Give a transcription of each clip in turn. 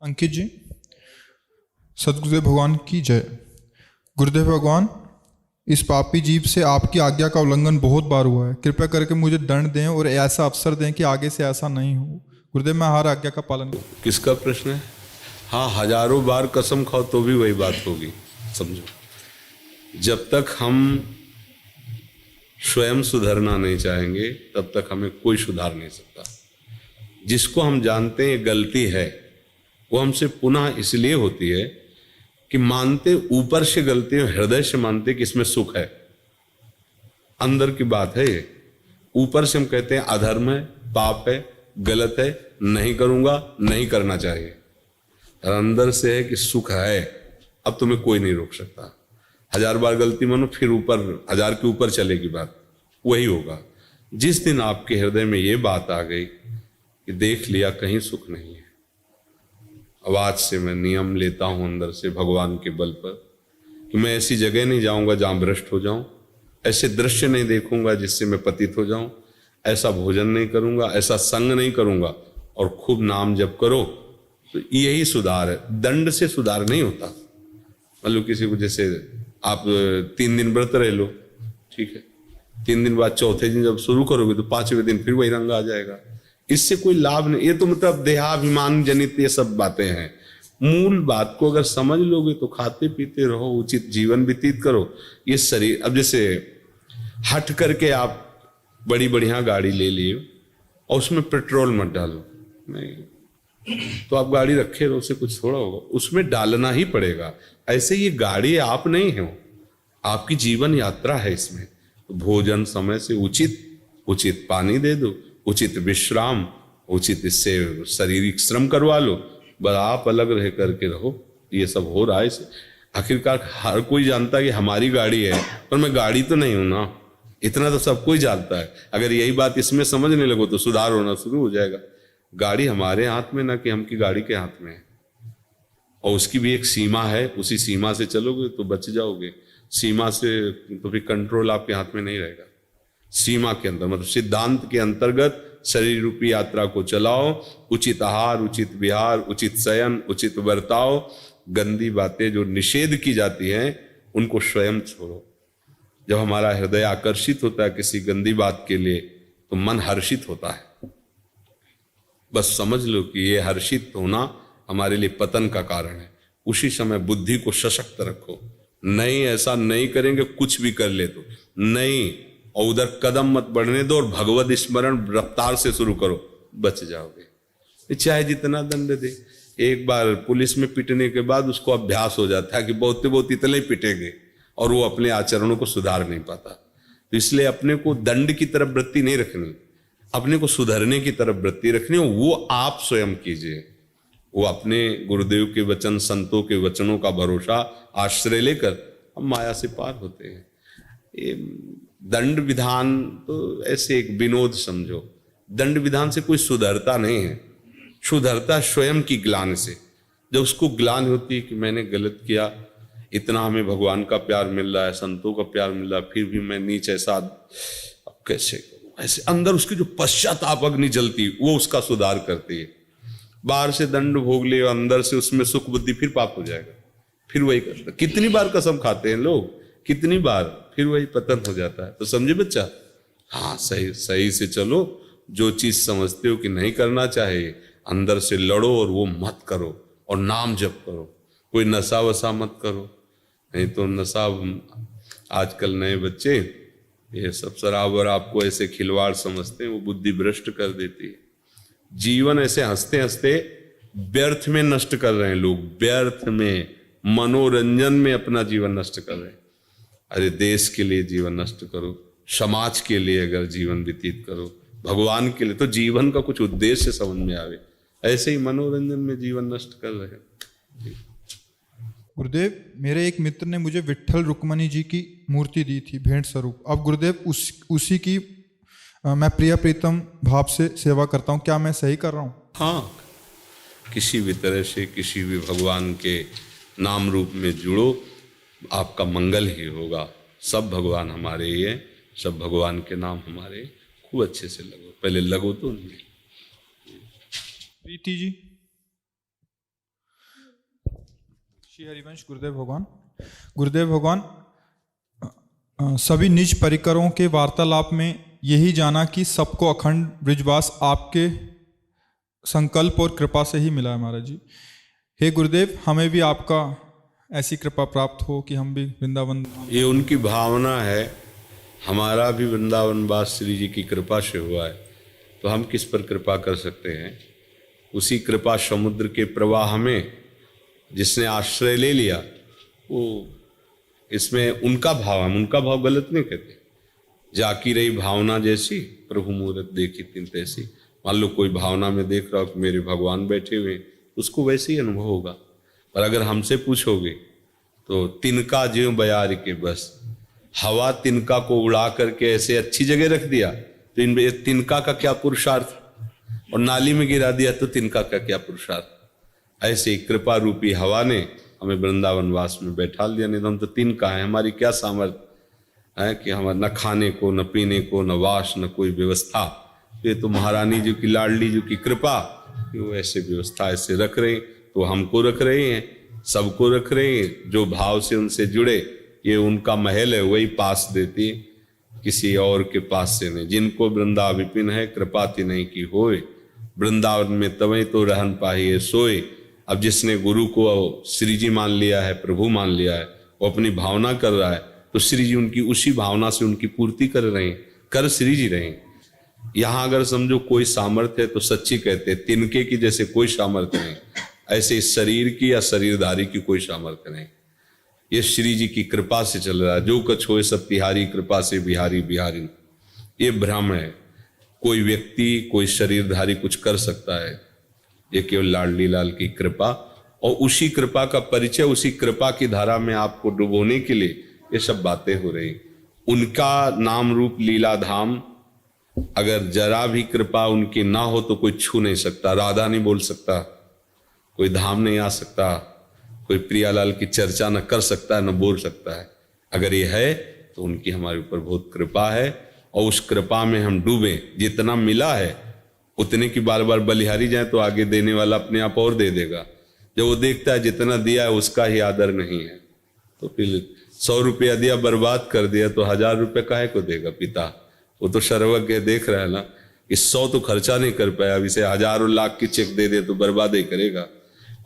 अंकित जी, सदगुरुदेव भगवान की जय। गुरुदेव भगवान, इस पापी जीव से आपकी आज्ञा का उल्लंघन बहुत बार हुआ है। कृपया करके मुझे दंड दें और ऐसा अवसर दें कि आगे से ऐसा नहीं हो। गुरुदेव, मैं हर आज्ञा का पालन करूं। किसका प्रश्न है? हाँ, हजारों बार कसम खाओ तो भी वही बात होगी। समझो, जब तक हम स्वयं सुधरना नहीं चाहेंगे तब तक हमें कोई सुधार नहीं सकता। जिसको हम जानते हैं गलती है, वो हमसे पुनः इसलिए होती है कि मानते ऊपर से गलती है, हृदय से मानते कि इसमें सुख है। अंदर की बात है ये। ऊपर से हम कहते हैं अधर्म है, पाप है, गलत है, नहीं करूंगा, नहीं करना चाहिए। और अंदर से है कि सुख है, अब तुम्हें कोई नहीं रोक सकता। हजार बार गलती मानो, फिर ऊपर हजार के ऊपर चलेगी बात, वही होगा। जिस दिन आपके हृदय में ये बात आ गई कि देख लिया कहीं सुख नहीं है, अब आज से मैं नियम लेता हूं अंदर से भगवान के बल पर कि मैं ऐसी जगह नहीं जाऊंगा जहां भ्रष्ट हो जाऊं, ऐसे दृश्य नहीं देखूंगा जिससे मैं पतित हो जाऊं, ऐसा भोजन नहीं करूंगा, ऐसा संग नहीं करूंगा, और खूब नाम जप करो। तो यही सुधार है, दंड से सुधार नहीं होता। मतलब किसी को, जैसे आप 3 दिन व्रत रह लो, ठीक है, 3 दिन बाद चौथे दिन जब शुरू करोगे तो 5वें दिन फिर वही रंग आ जाएगा। इससे कोई लाभ नहीं। ये तो मतलब देहाभिमान जनित ये सब बातें हैं। मूल बात को अगर समझ लोगे तो खाते पीते रहो, उचित जीवन व्यतीत करो। ये शरीर, अब जैसे हट करके आप बड़ी बढ़िया गाड़ी ले लिए और उसमें पेट्रोल मत डालो, नहीं तो आप गाड़ी रखे रहो, उससे कुछ थोड़ा होगा, उसमें डालना ही पड़ेगा। ऐसे ये गाड़ी आप नहीं हो, आपकी जीवन यात्रा है। इसमें तो भोजन समय से उचित पानी दे दो, उचित विश्राम, उचित इससे शारीरिक श्रम करवा लो, बस आप अलग रह करके रहो। ये सब हो रहा है इसे। आखिरकार हर कोई जानता है कि हमारी गाड़ी है, पर मैं गाड़ी तो नहीं हूं ना, इतना तो सब कोई जानता है। अगर यही बात इसमें समझने लगो तो सुधार होना शुरू हो जाएगा। गाड़ी हमारे हाथ में ना कि हम की गाड़ी के हाथ में है, और उसकी भी एक सीमा है, उसी सीमा से चलोगे तो बच जाओगे। सीमा से तो फिर कंट्रोल आपके हाथ में नहीं रहेगा। सीमा के अंदर, मतलब सिद्धांत के अंतर्गत शरीर रूपी यात्रा को चलाओ। उचित आहार, उचित विहार, उचित शयन, उचित बर्ताव। गंदी बातें जो निषेध की जाती हैं उनको स्वयं छोड़ो। जब हमारा हृदय आकर्षित होता है किसी गंदी बात के लिए तो मन हर्षित होता है। बस समझ लो कि ये हर्षित होना हमारे लिए पतन का कारण है। उसी समय बुद्धि को सशक्त रखो। नहीं, ऐसा नहीं करेंगे, कुछ भी कर ले तो नहीं, और उधर कदम मत बढ़ने दो, और भगवत स्मरण रफ्तार से शुरू करो, बच जाओगे। चाहे जितना दंड दे। एक बार पुलिस में पिटने के बाद उसको अभ्यास हो जाता है कि बहुत इतने ही पिटेंगे, और वो अपने आचरणों को सुधार नहीं पाता। तो इसलिए अपने को दंड की तरफ वृत्ति नहीं रखनी, अपने को सुधरने की तरफ वृत्ति रखनी, वो आप स्वयं कीजिए। वो अपने गुरुदेव के वचन, संतों के वचनों का भरोसा आश्रय लेकर हम माया से पार होते हैं। ये दंड विधान तो ऐसे एक विनोद समझो। दंड विधान से कोई सुधरता नहीं है, सुधरता स्वयं की ग्लानि से। जब उसको ग्लानि होती है कि मैंने गलत किया, इतना हमें भगवान का प्यार मिल रहा है, संतों का प्यार मिल रहा है, फिर भी मैं नीच ऐसा, अब कैसे करूं, ऐसे अंदर उसकी जो पश्चाताप अग्नि जलती वो उसका सुधार करती है। बाहर से दंड भोग ले, अंदर से उसमें सुख बुद्धि, फिर पाप हो जाएगा, फिर वही करता। कितनी बार कसम खाते हैं लोग, कितनी बार, फिर वही पतन हो जाता है। तो समझे बच्चा? हाँ, सही से चलो। जो चीज समझते हो कि नहीं करना चाहिए, अंदर से लड़ो और वो मत करो, और नाम जप करो। कोई नशा वशा मत करो, नहीं तो नशा, आजकल नए बच्चे ये सब शराब और आपको ऐसे खिलवाड़ समझते हैं, वो बुद्धि भ्रष्ट कर देती है। जीवन ऐसे हंसते हंसते व्यर्थ में नष्ट कर रहे हैं लोग, व्यर्थ में, मनोरंजन में अपना जीवन नष्ट कर रहे हैं। अरे देश के लिए जीवन नष्ट करो, समाज के लिए अगर जीवन व्यतीत करो, भगवान के लिए, तो जीवन का कुछ उद्देश्य समझ में आवे। ऐसे ही मनोरंजन में जीवन नष्ट कर रहे हैं। गुरुदेव, मेरे एक मित्र ने मुझे विट्ठल रुक्मणी जी की मूर्ति दी थी भेंट स्वरूप। अब गुरुदेव उसी की मैं प्रिय प्रीतम भाव से सेवा करता हूँ, क्या मैं सही कर रहा हूँ? हाँ, किसी भी तरह से किसी भी भगवान के नाम रूप में जुड़ो, आपका मंगल ही होगा। सब भगवान हमारे ही हैं, सब भगवान के नाम हमारे। खूब अच्छे से लगो, पहले लगो तो नहीं। प्रीति जी, श्री हरिवंश गुरुदेव भगवान। गुरुदेव भगवान, सभी निज परिकरों के वार्तालाप में यही जाना कि सबको अखंड ब्रिजवास आपके संकल्प और कृपा से ही मिला है महाराज जी। हे गुरुदेव, हमें भी आपका ऐसी कृपा प्राप्त हो कि हम भी वृंदावन। ये उनकी भावना है। हमारा भी वृंदावन वास श्री जी की कृपा से हुआ है, तो हम किस पर कृपा कर सकते हैं। उसी कृपा समुद्र के प्रवाह में जिसने आश्रय ले लिया, वो इसमें उनका भाव, हम उनका भाव गलत नहीं कहते। जाकी रही भावना जैसी, प्रभु मूरत देखी तिन तैसी। मान लो कोई भावना में देख रहा हो कि मेरे भगवान बैठे हुए, उसको वैसे ही अनुभव होगा। पर अगर हमसे पूछोगे तो तिनका ज्यों बयार के बस, हवा तिनका को उड़ा करके ऐसे अच्छी जगह रख दिया, तो इन तिनका का क्या पुरुषार्थ, और नाली में गिरा दिया तो तिनका का क्या पुरुषार्थ। ऐसे ही कृपा रूपी हवा ने हमें वृंदावन वास में बैठा लिया। नहीं तो हम तो तिनका है, हमारी क्या सामर्थ्य है कि हमारे न खाने को, न पीने को, न वास, न कोई व्यवस्था। ये तो महारानी जी की, लाडली जी की कृपा कि वो ऐसे व्यवस्था ऐसे रख रहे हैं, तो हमको रख रहे हैं, सबको रख रहे हैं। जो भाव से उनसे जुड़े, ये उनका महल है, वही पास देती है, किसी और के पास से नहीं। जिनको वृंदा विपिन है, कृपा ति नहीं की होए, वृंदावन में तवै तो रहन पाहिए सोए। अब जिसने गुरु को श्री जी मान लिया है, प्रभु मान लिया है, वो अपनी भावना कर रहा है, तो श्री जी उनकी उसी भावना से उनकी पूर्ति कर रहे हैं, कर श्री जी रहे हैं। यहाँ अगर समझो कोई सामर्थ्य है तो सच्ची कहते हैं, तिनके की जैसे कोई सामर्थ्य नहीं, ऐसे इस शरीर की या शरीरधारी की कोई सामर्थ्य नहीं। ये श्री जी की कृपा से चल रहा है। जो कछ होए सब तिहारी, कृपा से बिहारी बिहारी। ये भ्रम है। कोई व्यक्ति, कोई शरीरधारी कुछ कर सकता है, ये केवल लाडली लाल की कृपा, और उसी कृपा का परिचय, उसी कृपा की धारा में आपको डुबोने के लिए ये सब बातें हो रही। उनका नाम रूप लीला धाम, अगर जरा भी कृपा उनकी ना हो तो कोई छू नहीं सकता। राधा नहीं बोल सकता, कोई धाम नहीं आ सकता, कोई प्रियालाल की चर्चा न कर सकता है, न बोल सकता है। अगर ये है तो उनकी हमारे ऊपर बहुत कृपा है, और उस कृपा में हम डूबे। जितना मिला है उतने की बार बार बलिहारी जाए तो आगे देने वाला अपने आप और दे देगा। जब वो देखता है जितना दिया है उसका ही आदर नहीं है, तो फिर 100 रुपया दिया, बर्बाद कर दिया, तो 1000 रुपये काहे को देगा पिता। वो तो सर्वज्ञ देख रहा है ना, इस 100 तो खर्चा नहीं कर पाया, अब इसे हजारों लाख की चेक दे दे तो बर्बाद ही करेगा।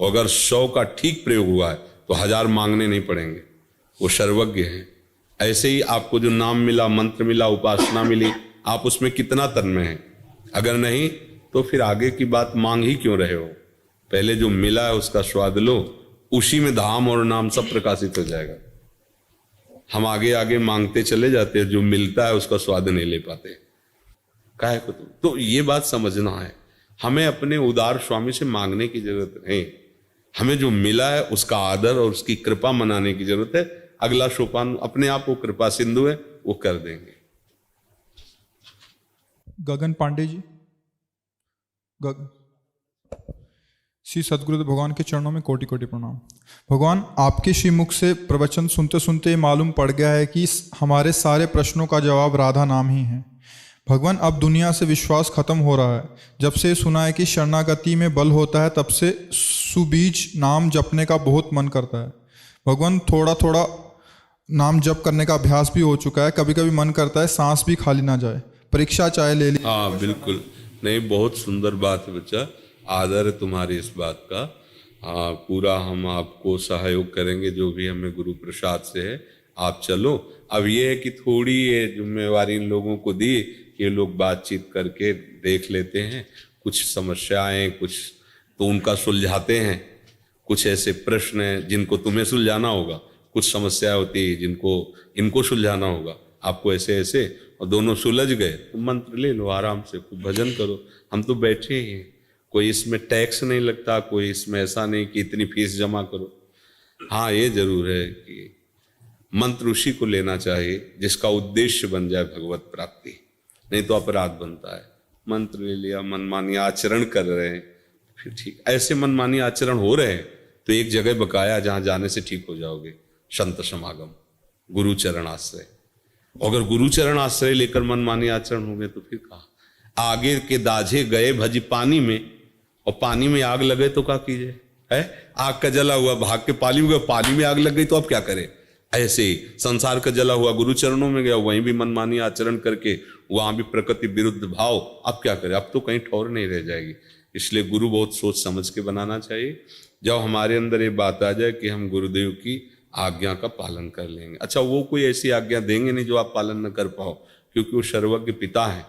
और अगर 100 का ठीक प्रयोग हुआ है तो 1000 मांगने नहीं पड़ेंगे, वो सर्वज्ञ है। ऐसे ही आपको जो नाम मिला, मंत्र मिला, उपासना मिली, आप उसमें कितना तन्मय हैं। अगर नहीं तो फिर आगे की बात मांग ही क्यों रहे हो। पहले जो मिला है उसका स्वाद लो, उसी में धाम और नाम सब प्रकाशित हो जाएगा। हम आगे आगे मांगते चले जाते हैं, जो मिलता है उसका स्वाद नहीं ले पाते। काहे को तो ये बात समझना है, हमें अपने उदार स्वामी से मांगने की जरूरत नहीं। हमें जो मिला है उसका आदर और उसकी कृपा मनाने की जरूरत है। अगला सोपान अपने आप वो कृपा सिंधु है, वो कर देंगे। गगन पांडे जी। श्री सद्गुरुदेव भगवान के चरणों में कोटि कोटि प्रणाम। भगवान, आपके श्रीमुख से प्रवचन सुनते सुनते मालूम पड़ गया है कि हमारे सारे प्रश्नों का जवाब राधा नाम ही है। भगवान, अब दुनिया से विश्वास खत्म हो रहा है। जब से सुना है कि शरणागति में बल होता है, तब से सुबीज नाम जपने का बहुत मन करता है। भगवान, थोड़ा थोड़ा नाम जप करने का अभ्यास भी हो चुका है। कभी कभी मन करता है सांस भी खाली ना जाए, परीक्षा चाहे ले ली। हाँ बिल्कुल, नहीं बहुत सुंदर बात है बच्चा, आदर है तुम्हारी इस बात का। हाँ, पूरा हम आपको सहयोग करेंगे, जो भी हमें गुरु प्रसाद से है। आप चलो। अब ये है कि थोड़ी ये जिम्मेवारी इन लोगों को दी, ये लोग बातचीत करके देख लेते हैं, कुछ समस्याएं कुछ तो उनका सुलझाते हैं, कुछ ऐसे प्रश्न हैं जिनको तुम्हें सुलझाना होगा, कुछ समस्या होती है जिनको इनको सुलझाना होगा। आपको ऐसे ऐसे, और दोनों सुलझ गए तो मंत्र ले लो, आराम से खूब भजन करो। हम तो बैठे ही हैं, कोई इसमें टैक्स नहीं लगता, कोई इसमें ऐसा नहीं कि इतनी फीस जमा करो। हाँ, ये जरूर है कि मंत्र उसी को लेना चाहिए जिसका उद्देश्य बन जाए भगवत प्राप्ति, नहीं तो अपराध बनता है। मंत्र ले लिया, मनमानी आचरण कर रहे हैं, फिर ठीक ऐसे मनमानी आचरण हो रहे हैं तो एक जगह बकाया जहां जाने से ठीक हो जाओगे, संत समागम, गुरु चरण आश्रय। अगर गुरु चरण आश्रय लेकर मनमानी आचरण होंगे तो फिर कहा आगे के दाझे गए भज पानी में, और पानी में आग लगे तो क्या कीजिए। है। आग का जला हुआ भाग के पाली में गया, पाली में आग लग गई तो अब क्या करें। ऐसे ही संसार का जला हुआ गुरु चरणों में गया, वहीं भी मनमानी आचरण करके वहां भी प्रकृति विरुद्ध भाव, अब क्या करें। अब तो कहीं ठौर नहीं रह जाएगी। इसलिए गुरु बहुत सोच समझ के बनाना चाहिए। जब हमारे अंदर ये बात आ जाए कि हम गुरुदेव की आज्ञा का पालन कर लेंगे, अच्छा वो कोई ऐसी आज्ञा देंगे नहीं जो आप पालन न कर पाओ, क्योंकि वो सर्वज्ञ पिता है,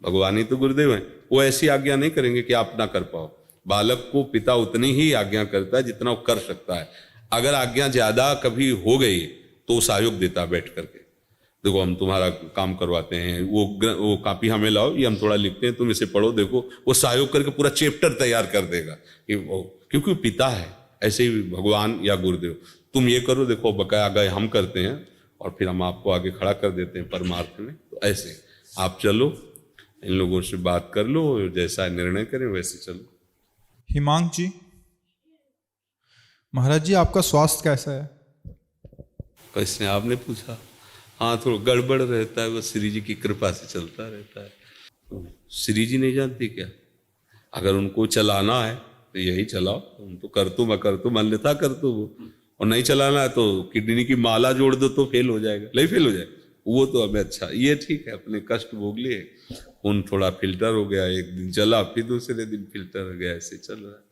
भगवान ही तो गुरुदेव हैं। वो ऐसी आज्ञा नहीं करेंगे कि आप ना कर पाओ। बालक को पिता उतनी ही आज्ञा करता है जितना वो कर सकता है। अगर आज्ञा ज्यादा कभी हो गई तो सहयोग देता है बैठ करके, देखो हम तुम्हारा काम करवाते हैं, वो कॉपी हमें लाओ, ये हम थोड़ा लिखते हैं, तुम इसे पढ़ो, देखो वो सहयोग करके पूरा चैप्टर तैयार कर देगा कि वो, क्योंकि वो पिता है। ऐसे ही भगवान या गुरुदेव, तुम ये करो, देखो बकाया गए हम करते हैं और फिर हम आपको आगे खड़ा कर देते हैं परमार्थ में। तो ऐसे आप चलो, इन लोगों से बात कर लो, जैसा निर्णय करें वैसे चलो। हिमांक जी, महाराज जी आपका स्वास्थ्य कैसा है? कैसे आपने पूछा? हाँ थोड़ा गड़बड़ रहता है, वो श्री जी की कृपा से चलता रहता है। श्री जी नहीं जानती क्या? अगर उनको चलाना है तो यही चलाओ, तुम तो कर तुम अकर तुम अन्यथा कर तुम, और नहीं चलाना है तो किडनी की माला जोड़ दो तो फेल हो जाएगा, नहीं फेल हो जाएगा वो तो हमें। अच्छा ये ठीक है, अपने कष्ट भोग लिए, खून थोड़ा फिल्टर हो गया, एक दिन चला फिर दूसरे दिन फिल्टर हो गया, ऐसे चल रहा है।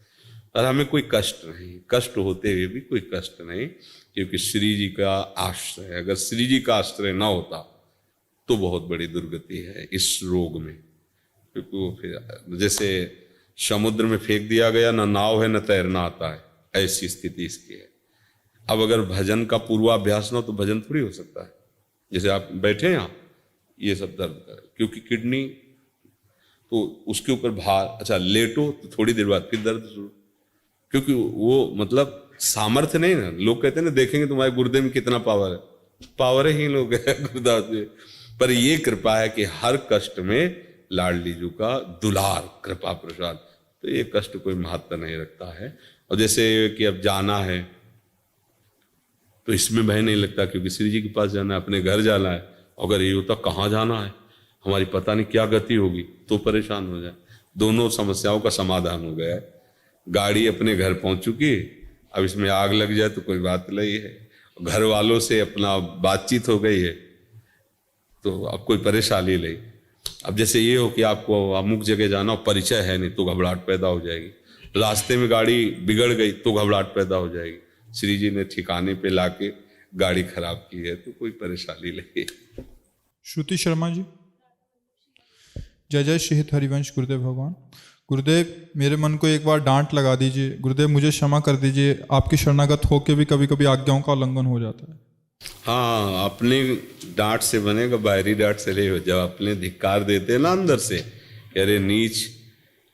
और हमें कोई कष्ट नहीं, कष्ट होते हुए भी कोई कष्ट नहीं, क्योंकि श्री जी का आश्रय है। अगर श्री जी का आश्रय ना होता तो बहुत बड़ी दुर्गति है इस रोग में, क्योंकि वो फिर जैसे समुद्र में फेंक दिया गया, ना नाव है न तैरना आता है, ऐसी स्थिति इसकी है। अब अगर भजन का पूर्वाभ्यास ना हो तो भजन थोड़ी हो सकता है। जैसे आप बैठे यहाँ, ये सब दर्द करे, क्योंकि किडनी तो उसके ऊपर भार, अच्छा लेटो तो थोड़ी देर बाद फिर दर्द शुरू, क्योंकि वो मतलब सामर्थ्य नहीं ना। लोग कहते हैं ना, देखेंगे तुम्हारे गुर्दे में कितना पावर है, पावर ही लोग है गुरुदास में। पर ये कृपा है कि हर कष्ट में लाडली जी का दुलार कृपा प्रसाद, तो ये कष्ट कोई महत्व नहीं रखता है। और जैसे कि अब जाना है तो इसमें भय नहीं लगता, क्योंकि श्री जी के पास जाना है, अपने घर जाना है। अगर ये होता कहाँ जाना है, हमारी पता नहीं क्या गति होगी, तो परेशान हो जाए। दोनों समस्याओं का समाधान हो गया है। गाड़ी अपने घर पहुंच चुकी, अब इसमें आग लग जाए तो कोई बात नहीं है। घर वालों से अपना बातचीत हो गई है तो अब कोई परेशानी नहीं। अब जैसे ये हो कि आपको अमुक जगह जाना, परिचय है नहीं तो घबराहट पैदा हो जाएगी, रास्ते में गाड़ी बिगड़ गई तो घबराहट पैदा हो जाएगी। श्री जी ने ठिकाने पे लाके गाड़ी खराब की है तो कोई परेशानी नहीं। श्रुति शर्मा जी, जय जय श्री हित हरिवंश गुरुदेव भगवान। गुरुदेव मेरे मन को एक बार डांट लगा दीजिए, गुरुदेव मुझे क्षमा कर दीजिए, आपकी शरणागत होके भी कभी कभी आज्ञाओं का उल्लंघन हो जाता है। हाँ, अपने डांट से बनेगा, बाहरी डांट से नहीं हो। जब अपने धिक्कार देते हैं ना अंदर से, अरे नीच,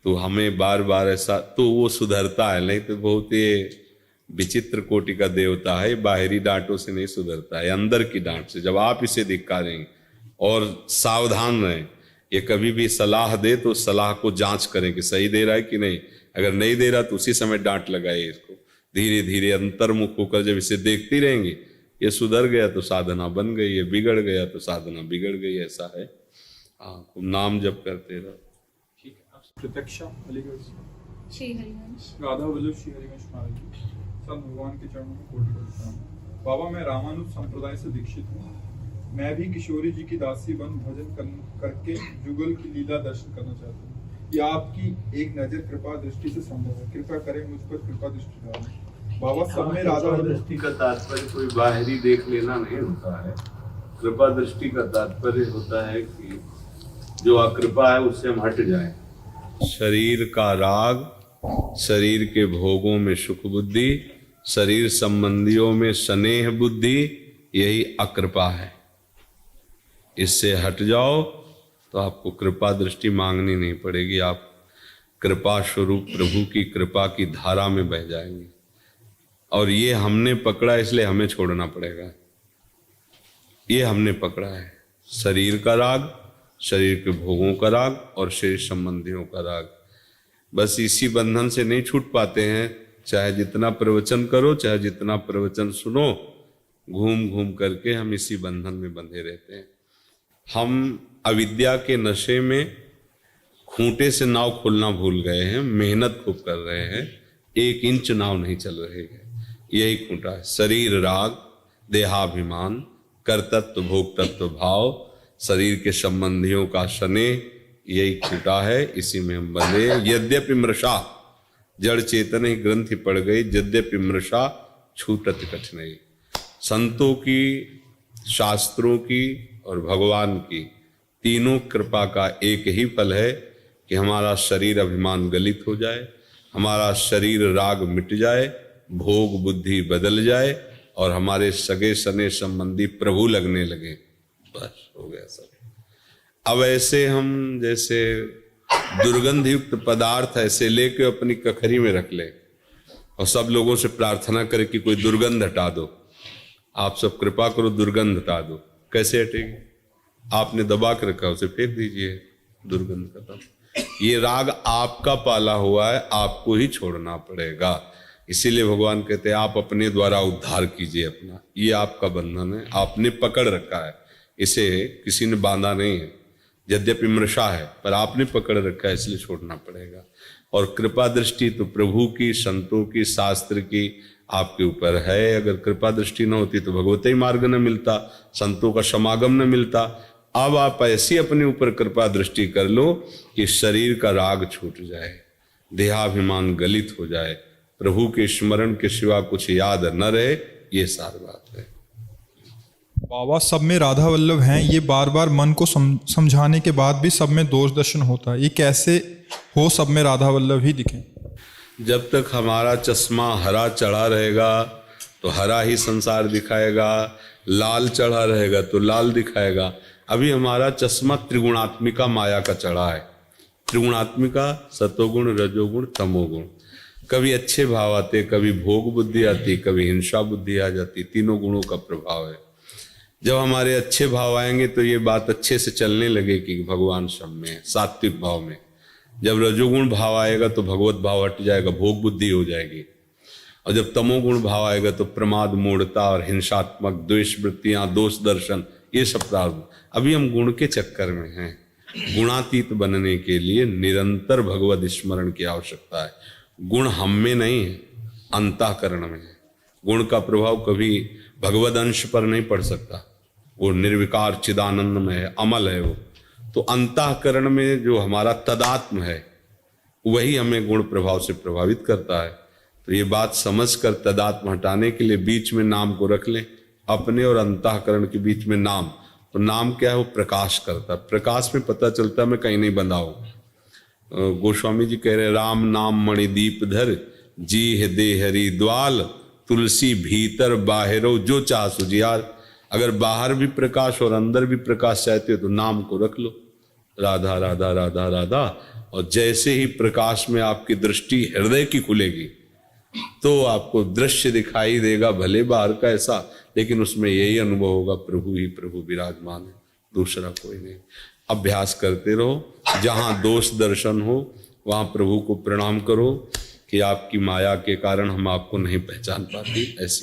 तो हमें बार बार ऐसा, तो वो सुधरता है। नहीं तो बहुत ये विचित्र कोटि का देवता है, बाहरी डांटों से नहीं सुधरता है, अंदर की डांट से। जब आप इसे धिक्कारेंगे, और सावधान रहें, ये कभी भी सलाह दे तो सलाह को जांच करें कि सही दे रहा है कि नहीं। अगर नहीं दे रहा तो उसी समय डांट लगाइए इसको। धीरे धीरे अंतर्मुख होकर जब इसे देखती रहेंगे, ये सुधर गया तो साधना बन गई, ये बिगड़ गया तो साधना बिगड़ गई, ऐसा है। हाँ, नाम जप करते रहो। ठीक है। आप प्रत्यक्षा अलीगढ़ से श्री हरिवंश, राधा वल्लभ श्री हरिवंश महाराज जी, सब भगवान के चरणों में कोटि करता हूँ। बाबा मैं रामानुज संप्रदाय से दीक्षित हूँ। मैं भी किशोरी जी की दासी बन भजन करके जुगल की लीला दर्शन करना चाहता हूँ। यह आपकी एक नजर कृपा दृष्टि से संभव है, कृपया करें मुझ पर कृपा दृष्टि डालें। बाबा सब में राधा दृष्टि का तात्पर्य कोई बाहरी देख लेना नहीं होता है। कृपा दृष्टि का तात्पर्य होता है कि जो अकृपा है उससे हम हट जाएं। शरीर का राग, शरीर के भोगों में सुख बुद्धि, शरीर संबंधियों में स्नेह बुद्धि, यही अकृपा है। इससे हट जाओ तो आपको कृपा दृष्टि मांगनी नहीं पड़ेगी। आप कृपा स्वरूप प्रभु की कृपा की धारा में बह जाएंगे। और ये हमने पकड़ा, इसलिए हमें छोड़ना पड़ेगा। ये हमने पकड़ा है, शरीर का राग, शरीर के भोगों का राग और शरीर संबंधियों का राग। बस इसी बंधन से नहीं छूट पाते हैं। चाहे जितना प्रवचन करो, चाहे जितना प्रवचन सुनो, घूम घूम करके हम इसी बंधन में बंधे रहते हैं। हम अविद्या के नशे में खूंटे से नाव खोलना भूल गए हैं, मेहनत खूब कर रहे हैं। 1 इंच नाव नहीं चल रही है। यही खूंटा है। शरीर राग, देहाभिमान, कर्तृत्व भोक्तत्व भाव, शरीर के संबंधियों का स्नेह, यही खूंटा है। इसी में हम बंधे। यद्यपि मृषा, जड़ चेतन ही ग्रंथि पड़ गई, यद्यपि मृषा छूटत कठिनाई। संतों की, शास्त्रों की और भगवान की तीनों कृपा का एक ही फल है कि हमारा शरीर अभिमान गलित हो जाए, हमारा शरीर राग मिट जाए, भोग बुद्धि बदल जाए और हमारे सगे सने संबंधी प्रभु लगने लगे। बस हो गया सब। अब ऐसे हम जैसे दुर्गंध युक्त पदार्थ ऐसे लेके अपनी कखरी में रख ले और सब लोगों से प्रार्थना करे कि कोई दुर्गंध हटा दो, आप सब कृपा करो दुर्गंध हटा दो। कैसे हटेगी? आपने दबा के रखा, उसे फेंक दीजिए, दुर्गंध खत्म। ये राग आपका पाला हुआ है, आपको ही छोड़ना पड़ेगा। इसीलिए भगवान कहते हैं आप अपने द्वारा उद्धार कीजिए अपना। ये आपका बंधन है, आपने पकड़ रखा है, इसे किसी ने बांधा नहीं है। यद्यपि मृषा है पर आपने पकड़ रखा है, इसलिए छोड़ना पड़ेगा। और कृपा दृष्टि तो प्रभु की, संतों की, शास्त्र की आपके ऊपर है। अगर कृपा दृष्टि न होती तो भगवती मार्ग न मिलता, संतों का समागम न मिलता। अब आप ऐसी अपने ऊपर कृपा दृष्टि कर लो कि शरीर का राग छूट जाए, देहाभिमान गलित हो जाए, प्रभु के स्मरण के सिवा कुछ याद न रहे। ये सारी बात है। बाबा सब में राधा वल्लभ हैं, ये बार बार मन को समझाने के बाद भी सब में दोष दर्शन होता है। ये कैसे हो सब में राधा वल्लभ ही दिखें? जब तक हमारा चश्मा हरा चढ़ा रहेगा तो हरा ही संसार दिखाएगा, लाल चढ़ा रहेगा तो लाल दिखाएगा। अभी हमारा चश्मा त्रिगुणात्मिका माया का चढ़ा है। त्रिगुणात्मिका सतोगुण, रजोगुण, तमोगुण। कभी अच्छे भाव आते, कभी भोग बुद्धि आती, कभी हिंसा बुद्धि आ जाती। तीनों गुणों का प्रभाव है। जब हमारे अच्छे भाव आएंगे तो ये बात अच्छे से चलने लगेगी कि भगवान सब में है, सात्विक भाव में। जब रजोगुण भाव आएगा तो भगवत भाव हट जाएगा, भोग बुद्धि हो जाएगी। और जब तमोगुण भाव आएगा तो प्रमाद, मूढ़ता और हिंसात्मक द्वेष वृत्तियां, दोष दर्शन, ये सब प्रारंभ। अभी हम गुण के चक्कर में हैं। गुणातीत बनने के लिए निरंतर भगवत स्मरण की आवश्यकता है। गुण हम में नहीं है, अंतःकरण में है। गुण का प्रभाव कभी भगवद अंश पर नहीं पड़ सकता। वो निर्विकार चिदानंद में है, अमल है वो। तो अंतःकरण में जो हमारा तदात्म है वही हमें गुण प्रभाव से प्रभावित करता है। तो ये बात समझकर तदात्म हटाने के लिए बीच में नाम को रख लें, अपने और अंतःकरण के बीच में नाम। तो नाम क्या है? वो प्रकाश करता है। प्रकाश में पता चलता है मैं कहीं नहीं बंधा हूं। गोस्वामी जी कह रहे राम नाम मणि दीप धर, जी है दे हरि द्वाल, तुलसी भीतर बाहरो जो चाह सुजियार। अगर बाहर भी प्रकाश और अंदर भी प्रकाश चाहते हो तो नाम को रख लो, राधा राधा राधा राधा। और जैसे ही प्रकाश में आपकी दृष्टि हृदय की खुलेगी तो आपको दृश्य दिखाई देगा, भले बाहर का ऐसा, लेकिन उसमें यही अनुभव होगा प्रभु ही प्रभु विराजमान है, दूसरा कोई नहीं। अभ्यास करते रहो। जहां दोष दर्शन हो वहां प्रभु को प्रणाम करो कि आपकी माया के कारण हम आपको नहीं पहचान पाती। ऐसी